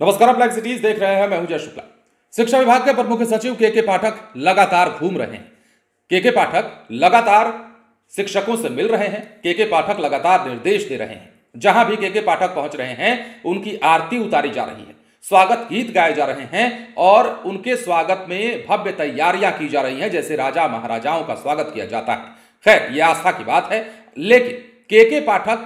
नमस्कार, आप live cities देख रहे हैं। मैं हूं जय शुक्ला। शिक्षा विभाग के प्रमुख सचिव के पाठक लगातार घूम रहे हैं। के पाठक लगातार शिक्षकों से मिल रहे हैं। के पाठक लगातार निर्देश दे रहे हैं। जहां भी के पाठक पहुंच रहे हैं, उनकी आरती उतारी जा रही है, स्वागत गीत गाए जा रहे हैं और उनके स्वागत में भव्य तैयारियां की जा रही हैं, जैसे राजा महाराजाओं का स्वागत किया जाता है। खैर, यह आस्था की बात है, लेकिन के पाठक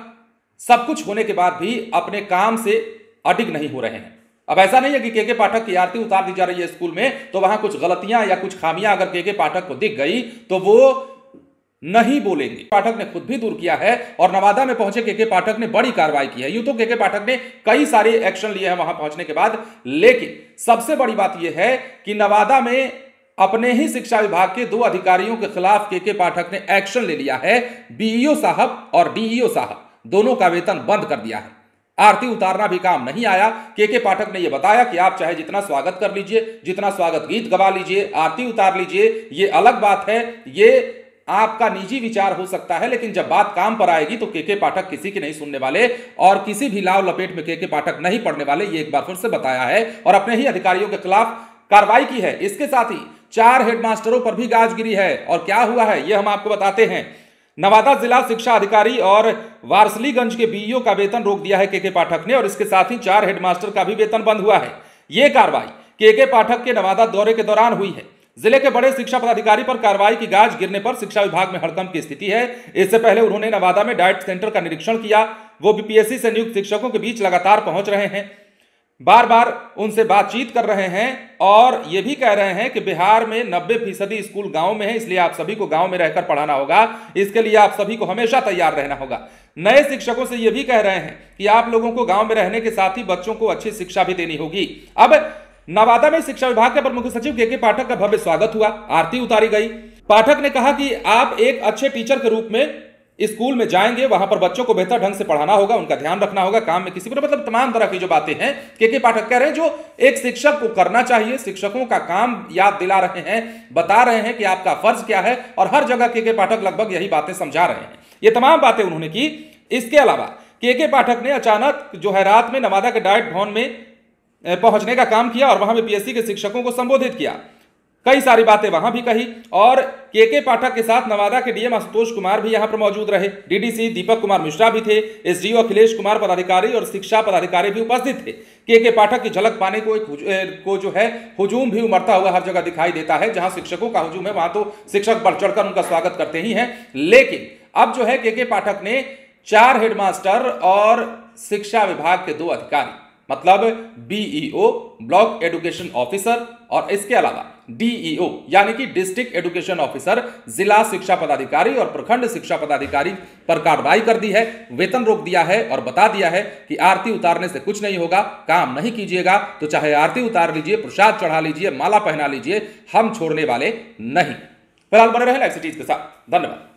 सब कुछ होने के बाद भी अपने काम से अडिग नहीं हो रहे हैं। अब ऐसा नहीं है कि के पाठक की आरती उतार दी जा रही है स्कूल में, तो वहां कुछ गलतियां या कुछ खामियां अगर के पाठक को दिख गई तो वो नहीं बोलेंगे। पाठक ने खुद भी दूर किया है और नवादा में पहुंचे के पाठक ने बड़ी कार्रवाई की है। यूं तो के पाठक ने कई सारे एक्शन लिए हैं वहां पहुंचने के बाद, लेकिन सबसे बड़ी बात यह है कि नवादा में अपने ही शिक्षा विभाग के 2 अधिकारियों के खिलाफ के पाठक ने एक्शन ले लिया है। बीईओ साहब और डीईओ साहब दोनों का वेतन बंद कर दिया है। आरती उतारना भी काम नहीं आया। के पाठक ने यह बताया कि आप चाहे जितना स्वागत कर लीजिए, जितना स्वागत गीत गवा लीजिए, आरती उतार लीजिए, ये अलग बात है, ये आपका निजी विचार हो सकता है, लेकिन जब बात काम पर आएगी तो के पाठक किसी की नहीं सुनने वाले और किसी भी लाव लपेट में के पाठक नहीं पड़ने वाले। ये एक बार फिर से बताया है और अपने ही अधिकारियों के खिलाफ कार्रवाई की है। इसके साथ ही 4 हेडमास्टरों पर भी गाज गिरी है। और क्या हुआ है, यह हम आपको बताते हैं। नवादा जिला शिक्षा अधिकारी और वारसलीगंज के बीईओ का वेतन रोक दिया है के पाठक ने और इसके साथ ही 4 हेडमास्टर का भी वेतन बंद हुआ है। यह कार्रवाई के पाठक के नवादा दौरे के दौरान हुई है। जिले के बड़े शिक्षा पदाधिकारी पर कार्रवाई की गाज गिरने पर शिक्षा विभाग में हड़कंप की स्थिति है। इससे पहले उन्होंने नवादा में डाइट सेंटर का निरीक्षण किया। वो बीपीएससी से नियुक्त शिक्षकों के बीच लगातार पहुंच रहे हैं, बार बार उनसे बातचीत कर रहे हैं और ये भी कह रहे हैं कि बिहार में 90% स्कूल गांव में है, इसलिए आप सभी को गांव में रहकर पढ़ाना होगा। इसके लिए आप सभी को हमेशा तैयार रहना होगा। नए शिक्षकों से ये भी कह रहे हैं कि आप लोगों को गांव में रहने के साथ ही बच्चों को अच्छी शिक्षा भी देनी होगी। अब नवादा में शिक्षा विभाग के प्रमुख सचिव के पाठक का भव्य स्वागत हुआ, आरती उतारी गई। पाठक ने कहा कि आप एक अच्छे टीचर के रूप में स्कूल में जाएंगे, वहां पर बच्चों को बेहतर ढंग से पढ़ाना होगा, उनका ध्यान रखना होगा, काम में किसी को मतलब तमाम तरह की जो बातें हैं के पाठक कह रहे हैं जो एक शिक्षक को करना चाहिए। शिक्षकों का काम याद दिला रहे हैं, बता रहे हैं कि आपका फर्ज क्या है और हर जगह के पाठक लगभग यही बातें समझा रहे हैं। ये तमाम बातें उन्होंने की। इसके अलावा के पाठक ने अचानक जो है रात में नवादा के डाइट भवन में पहुंचने का काम किया और वहां में पीएससी के शिक्षकों को संबोधित किया। कई सारी बातें वहां भी कही और के पाठक के साथ नवादा के डीएम आशुतोष कुमार भी यहां पर मौजूद रहे। डीडीसी दीपक कुमार मिश्रा भी थे, एसडीओ अखिलेश कुमार पदाधिकारी और शिक्षा पदाधिकारी भी उपस्थित थे। के पाठक की झलक पाने को जो है हुजूम भी उमड़ता हुआ हर जगह दिखाई देता है। जहां शिक्षकों का हुजूम है वहां तो शिक्षक बढ़ चढ़कर उनका स्वागत करते ही हैं। लेकिन अब जो है के पाठक ने 4 हेडमास्टर और शिक्षा विभाग के 2 अधिकारी मतलब बीईओ ब्लॉक एजुकेशन ऑफिसर और इसके अलावा डीईओ यानी कि डिस्ट्रिक्ट एजुकेशन ऑफिसर, जिला शिक्षा पदाधिकारी और प्रखंड शिक्षा पदाधिकारी पर कार्रवाई कर दी है, वेतन रोक दिया है और बता दिया है कि आरती उतारने से कुछ नहीं होगा। काम नहीं कीजिएगा तो चाहे आरती उतार लीजिए, प्रसाद चढ़ा लीजिए, माला पहना लीजिए, हम छोड़ने वाले नहीं। फिलहाल बने रहे लाइव सिटीज के साथ। धन्यवाद।